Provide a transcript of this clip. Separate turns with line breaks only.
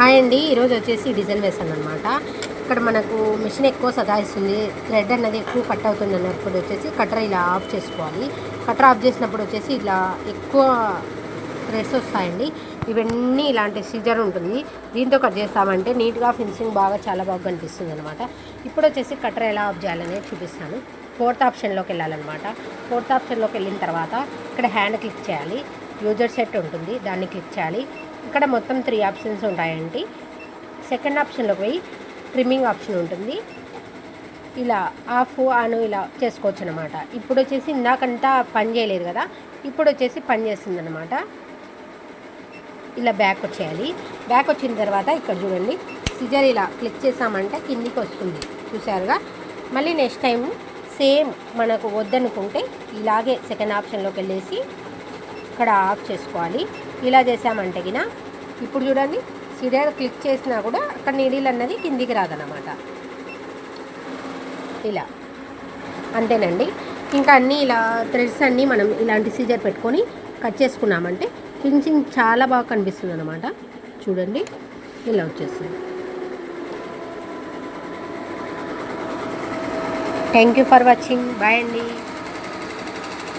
Hi అండి. ఈరోజు వచ్చేసి డిజైన్ వేసాను అనమాట. ఇక్కడ మనకు మిషన్ ఎక్కువ సతాయిస్తుంది, థ్రెడ్ అన్నది ఎక్కువ కట్ అవుతుంది అన్నప్పుడు వచ్చేసి కటర్ ఇలా ఆఫ్ చేసుకోవాలి. కటర్ ఆఫ్ చేసినప్పుడు వచ్చేసి ఇలా ఎక్కువ థ్రెడ్స్ వస్తాయండి. ఇవన్నీ ఇలాంటి సీజర్ ఉంటుంది, దీంతో కట్ చేస్తామంటే నీట్గా ఫినిషింగ్ చాలా బాగా కనిపిస్తుంది అనమాట. ఇప్పుడు వచ్చేసి కటర్ ఎలా ఆఫ్ చేయాలనేది చూపిస్తాను. ఫోర్త్ ఆప్షన్లోకి వెళ్ళాలన్నమాట. ఫోర్త్ ఆప్షన్లోకి వెళ్ళిన తర్వాత ఇక్కడ హ్యాండ్ క్లిక్ చేయాలి. యూజర్ సెట్ ఉంటుంది, దాన్ని క్లిక్ చేయాలి. ఇక్కడ మొత్తం 3 ఆప్షన్స్ ఉంటాయండి. సెకండ్ ఆప్షన్లోకి పోయి ట్రిమ్మింగ్ ఆప్షన్ ఉంటుంది. ఇలా ఆఫ్ ఆన్ ఇలా చేసుకోవచ్చు అనమాట. ఇప్పుడు వచ్చేసి ఇందాకంతా పని చేయలేదు కదా, ఇప్పుడు వచ్చేసి పని చేస్తుంది అనమాట. ఇలా బ్యాక్ వచ్చేయాలి. బ్యాక్ వచ్చిన తర్వాత ఇక్కడ చూడండి, సిజర్ ఇలా క్లిక్ చేసామంటే కిందికి వస్తుంది, చూసారుగా. మళ్ళీ నెక్స్ట్ టైం సేమ్ మనకు వద్దనుకుంటే ఇలాగే సెకండ్ ఆప్షన్లోకి వెళ్ళేసి ఇక్కడ ఆఫ్ చేసుకోవాలి. ఇలా చేసామంటే గిన ఇప్పుడు చూడండి, సిజర్ క్లిక్ చేసినా కూడా అక్కడ నీడిల్ అన్నది కిందికి రాదన్నమాట. ఇలా అంతేనండి. ఇంకా అన్నీ ఇలా థ్రెడ్స్ అన్నీ మనం ఇలాంటి సిజర్ పెట్టుకొని కట్ చేసుకున్నామంటే ఫినిషింగ్ చాలా బాగా కనిపిస్తుంది అనమాట. చూడండి, ఇలా వచ్చేస్తుంది. Thank you for watching. Bye అండి.